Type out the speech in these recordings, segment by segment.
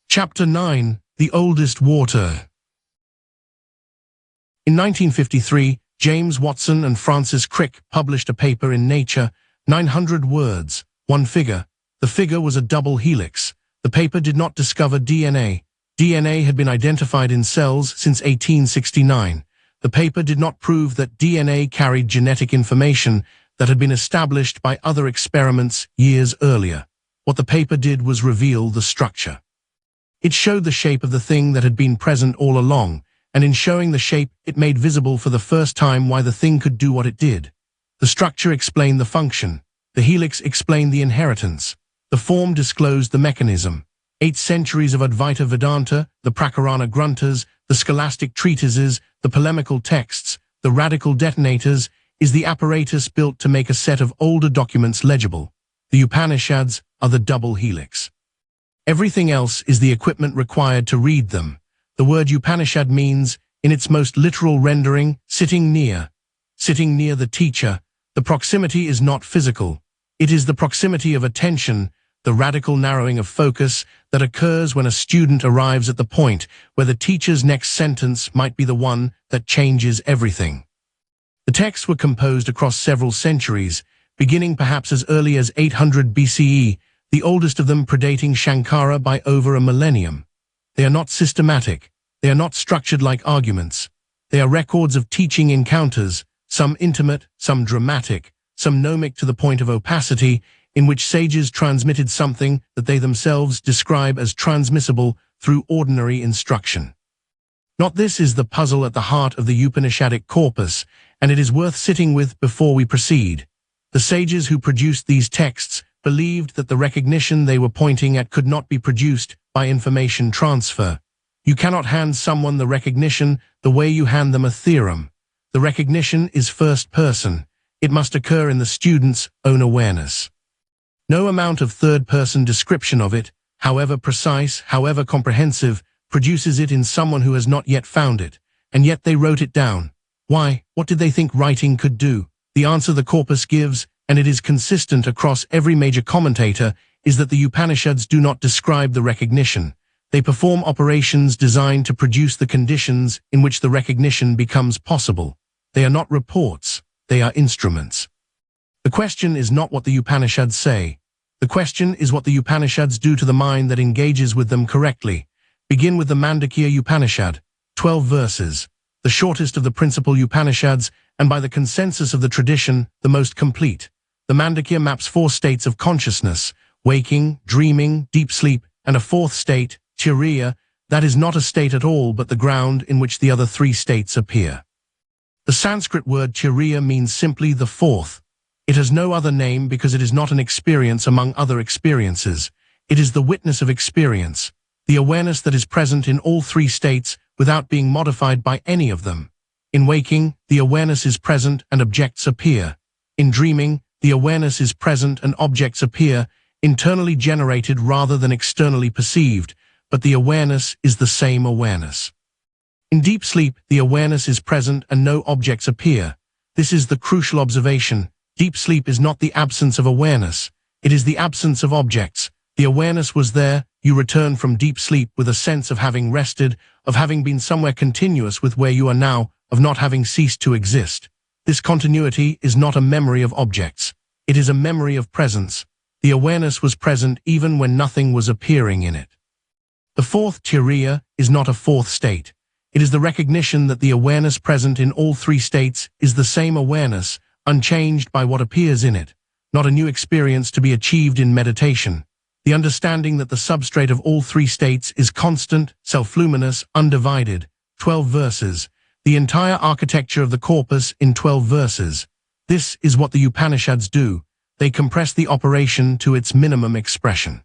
Chapter 9. The Oldest Water. In 1953, James Watson and Francis Crick published a paper in Nature, 900 words, one figure. The figure was a double helix. The paper did not discover DNA. DNA had been identified in cells since 1869. The paper did not prove that DNA carried genetic information that had been established by other experiments years earlier. What the paper did was reveal the structure. It showed the shape of the thing that had been present all along, and in showing the shape, it made visible for the first time why the thing could do what it did. The structure explained the function. The helix explained the inheritance. The form disclosed the mechanism. 8 centuries of Advaita Vedanta, the Prakarana Gruntas, the scholastic treatises, the polemical texts, the radical detonators, is the apparatus built to make a set of older documents legible. The Upanishads are the double helix. Everything else is the equipment required to read them. The word Upanishad means, in its most literal rendering, sitting near. Sitting near the teacher. The proximity is not physical. It is the proximity of attention, the radical narrowing of focus that occurs when a student arrives at the point where the teacher's next sentence might be the one that changes everything. The texts were composed across several centuries, beginning perhaps as early as 800 BCE, the oldest of them predating Shankara by over a millennium. They are not systematic. They are not structured like arguments. They are records of teaching encounters, some intimate, some dramatic, some gnomic to the point of opacity, in which sages transmitted something that they themselves describe as transmissible through ordinary instruction. Not this is the puzzle at the heart of the Upanishadic corpus, and it is worth sitting with before we proceed. The sages who produced these texts believed that the recognition they were pointing at could not be produced by information transfer. You cannot hand someone the recognition the way you hand them a theorem. The recognition is first person. It must occur in the student's own awareness. No amount of third-person description of it, however precise, however comprehensive, produces it in someone who has not yet found it, and yet they wrote it down. Why? What did they think writing could do? The answer the corpus gives, and it is consistent across every major commentator, is that the Upanishads do not describe the recognition. They perform operations designed to produce the conditions in which the recognition becomes possible. They are not reports, they are instruments. The question is not what the Upanishads say. The question is what the Upanishads do to the mind that engages with them correctly. Begin with the Mandakya Upanishad, 12 verses, the shortest of the principal Upanishads, and by the consensus of the tradition, the most complete. The Mandakya maps 4 states of consciousness, waking, dreaming, deep sleep, and a 4th state, turiya, that is not a state at all but the ground in which the other 3 states appear. The Sanskrit word turiya means simply the 4th. It has no other name because it is not an experience among other experiences. It is the witness of experience, the awareness that is present in all 3 states without being modified by any of them. In waking, the awareness is present and objects appear. In dreaming, the awareness is present and objects appear, internally generated rather than externally perceived, but the awareness is the same awareness. In deep sleep, the awareness is present and no objects appear. This is the crucial observation. Deep sleep is not the absence of awareness. It is the absence of objects. The awareness was there. You return from deep sleep with a sense of having rested, of having been somewhere continuous with where you are now, of not having ceased to exist. This continuity is not a memory of objects. It is a memory of presence. The awareness was present even when nothing was appearing in it. The 4th turiya is not a 4th state. It is the recognition that the awareness present in all 3 states is the same awareness, unchanged by what appears in it, not a new experience to be achieved in meditation. The understanding that the substrate of all 3 states is constant, self-luminous, undivided. 12 verses. The entire architecture of the corpus in 12 verses. This is what the Upanishads do. They compress the operation to its minimum expression.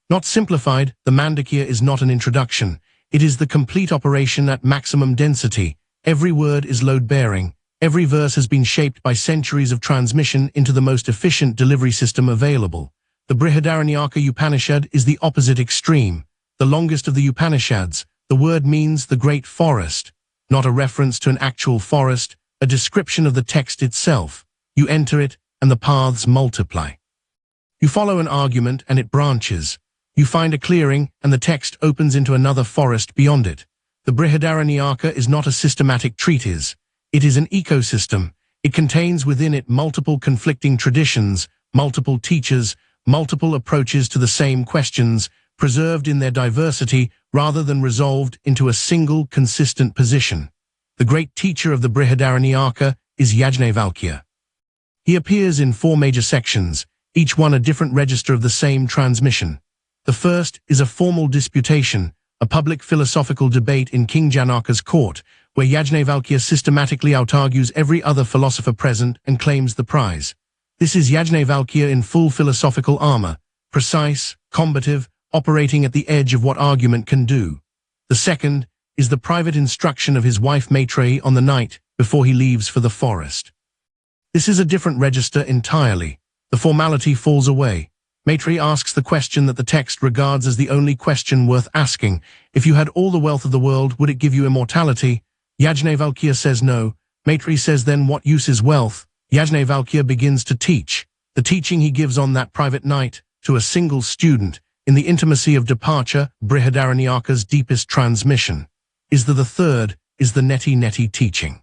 Not simplified, the Mandakya is not an introduction. It is the complete operation at maximum density. Every word is load-bearing. Every verse has been shaped by centuries of transmission into the most efficient delivery system available. The Brihadaranyaka Upanishad is the opposite extreme. The longest of the Upanishads, the word means the great forest. Not a reference to an actual forest, a description of the text itself. You enter it, and the paths multiply. You follow an argument, and it branches. You find a clearing, and the text opens into another forest beyond it. The Brihadaranyaka is not a systematic treatise. It is an ecosystem. It contains within it multiple conflicting traditions, multiple teachers, multiple approaches to the same questions, preserved in their diversity rather than resolved into a single consistent position. The great teacher of the Brihadaranyaka is Yajnavalkya. He appears in 4 major sections, each one a different register of the same transmission. The first is a formal disputation, a public philosophical debate in King Janaka's court, where Yajnavalkya systematically outargues every other philosopher present and claims the prize. This is Yajnavalkya in full philosophical armor, precise, combative, operating at the edge of what argument can do. The second is the private instruction of his wife Maitreyi on the night before he leaves for the forest. This is a different register entirely. The formality falls away. Maitreyi asks the question that the text regards as the only question worth asking. If you had all the wealth of the world, would it give you immortality? Yajnavalkya says no. Maitreyi says, then what use is wealth? Yajnavalkya begins to teach. The teaching he gives on that private night to a single student, in the intimacy of departure, Brihadaranyaka's deepest transmission, is the third, is the neti teaching.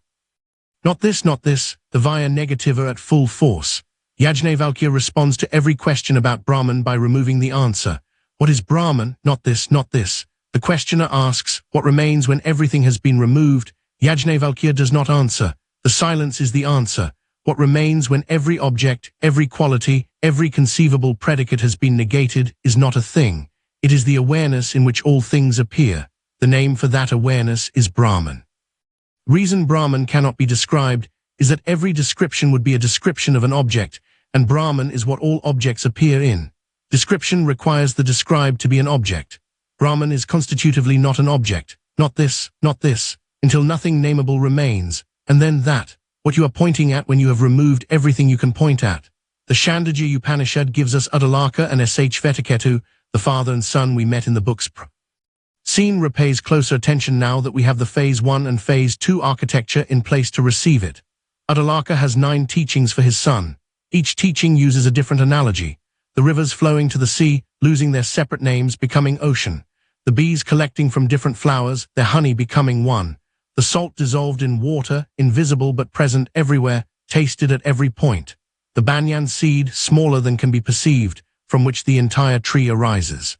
Not this, the via negativa at full force. Yajnavalkya responds to every question about Brahman by removing the answer. What is Brahman? Not this. The questioner asks, what remains when everything has been removed? Yajnavalkya does not answer. The silence is the answer. What remains when every object, every quality, every conceivable predicate has been negated is not a thing. It is the awareness in which all things appear. The name for that awareness is Brahman. Reason Brahman cannot be described is that every description would be a description of an object, and Brahman is what all objects appear in. Description requires the described to be an object. Brahman is constitutively not an object. Not this, until nothing nameable remains, and then that. What you are pointing at when you have removed everything you can point at. The Chandogya Upanishad gives us Udalaka and Sh Vetaketu, the father and son we met in the books. Scene repays closer attention now that we have the Phase 1 and Phase 2 architecture in place to receive it. Udalaka has 9 teachings for his son. Each teaching uses a different analogy. The rivers flowing to the sea, losing their separate names, becoming ocean. The bees collecting from different flowers, their honey becoming one. The salt dissolved in water, invisible but present everywhere, tasted at every point. The banyan seed, smaller than can be perceived, from which the entire tree arises.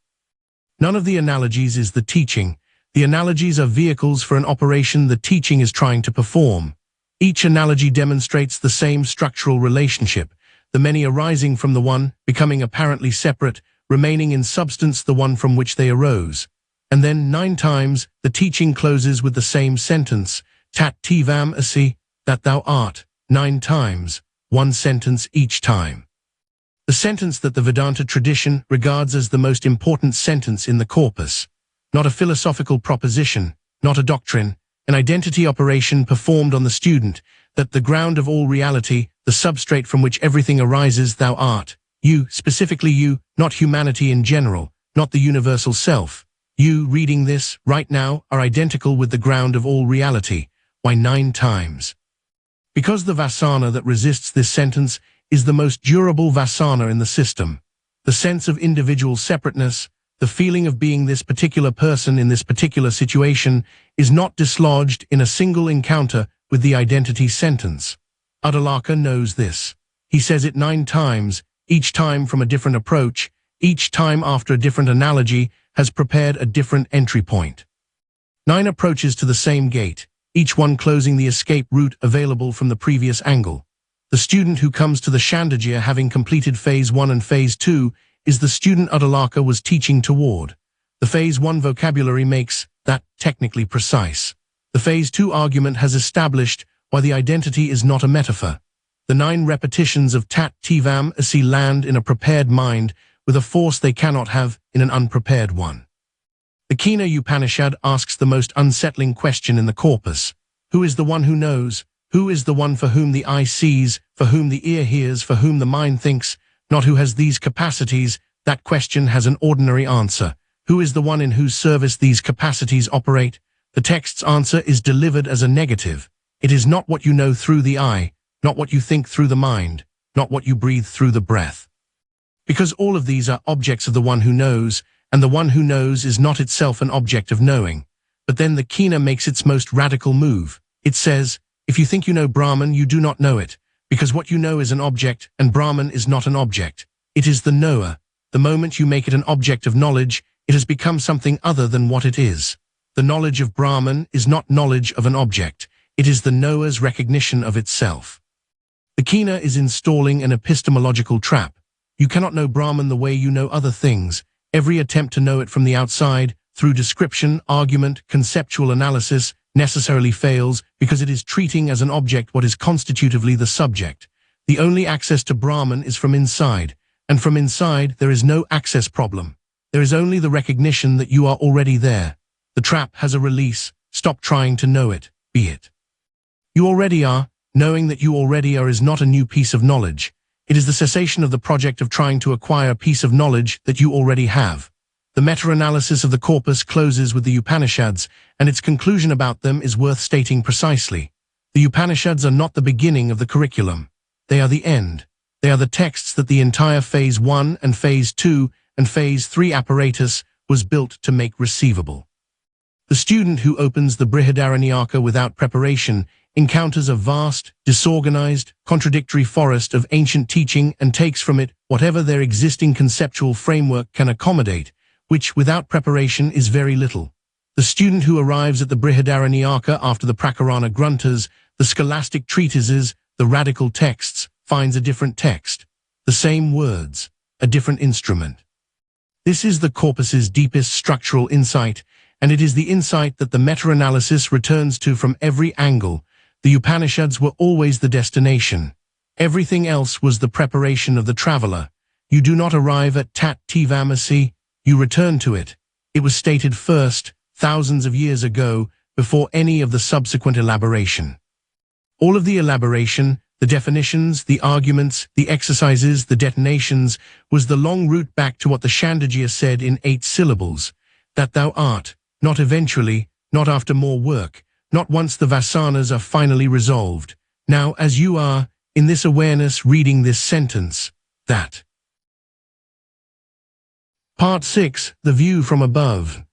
None of the analogies is the teaching. The analogies are vehicles for an operation the teaching is trying to perform. Each analogy demonstrates the same structural relationship, the many arising from the one, becoming apparently separate, remaining in substance the one from which they arose. And then 9 times, the teaching closes with the same sentence, Tat Tvam Asi, that thou art, 9 times, 1 sentence each time. The sentence that the Vedanta tradition regards as the most important sentence in the corpus. Not a philosophical proposition, not a doctrine, an identity operation performed on the student, that the ground of all reality, the substrate from which everything arises, thou art. You, specifically you, not humanity in general, not the universal self. You, reading this, right now, are identical with the ground of all reality. Why 9 times? Because the vasana that resists this sentence is the most durable vasana in the system. The sense of individual separateness, the feeling of being this particular person in this particular situation, is not dislodged in a single encounter with the identity sentence. Udalaka knows this. He says it 9 times, each time from a different approach, each time after a different analogy, has prepared a different entry point. 9 approaches to the same gate, each one closing the escape route available from the previous angle. The student who comes to the Chandogya having completed Phase 1 and Phase 2 is the student Udalaka was teaching toward. The Phase 1 vocabulary makes that technically precise. The Phase 2 argument has established why the identity is not a metaphor. The 9 repetitions of Tat Tvam Asi land in a prepared mind with a force they cannot have in an unprepared one. The Kena Upanishad asks the most unsettling question in the corpus. Who is the one who knows? Who is the one for whom the eye sees, for whom the ear hears, for whom the mind thinks? Not who has these capacities. That question has an ordinary answer. Who is the one in whose service these capacities operate? The text's answer is delivered as a negative. It is not what you know through the eye, not what you think through the mind, not what you breathe through the breath. Because all of these are objects of the one who knows, and the one who knows is not itself an object of knowing. But then the Kina makes its most radical move. It says, if you think you know Brahman, you do not know it, because what you know is an object, and Brahman is not an object. It is the knower. The moment you make it an object of knowledge, it has become something other than what it is. The knowledge of Brahman is not knowledge of an object. It is the knower's recognition of itself. The Kina is installing an epistemological trap. You cannot know Brahman the way you know other things. Every attempt to know it from the outside, through description, argument, conceptual analysis, necessarily fails because it is treating as an object what is constitutively the subject. The only access to Brahman is from inside, and from inside there is no access problem. There is only the recognition that you are already there. The trap has a release. Stop trying to know it. Be it. You already are. Knowing that you already are is not a new piece of knowledge. It is the cessation of the project of trying to acquire a piece of knowledge that you already have. The meta-analysis of the corpus closes with the Upanishads, and its conclusion about them is worth stating precisely. The Upanishads are not the beginning of the curriculum. They are the end. They are the texts that the entire Phase 1 and Phase 2 and Phase 3 apparatus was built to make receivable. The student who opens the Brihadaranyaka without preparation encounters a vast, disorganized, contradictory forest of ancient teaching and takes from it whatever their existing conceptual framework can accommodate, which, without preparation, is very little. The student who arrives at the Brihadaranyaka after the Prakarana Gruntas, the scholastic treatises, the radical texts, finds a different text, the same words, a different instrument. This is the corpus's deepest structural insight, and it is the insight that the meta-analysis returns to from every angle. The Upanishads were always the destination. Everything else was the preparation of the traveler. You do not arrive at Tat Tvam Asi, you return to it. It was stated first, thousands of years ago, before any of the subsequent elaboration. All of the elaboration, the definitions, the arguments, the exercises, the detonations, was the long route back to what the Shankaracharya said in 8 syllables, that thou art, not eventually, not after more work, not once the vasanas are finally resolved. Now, as you are, in this awareness reading this sentence, that. Part 6, The View from Above.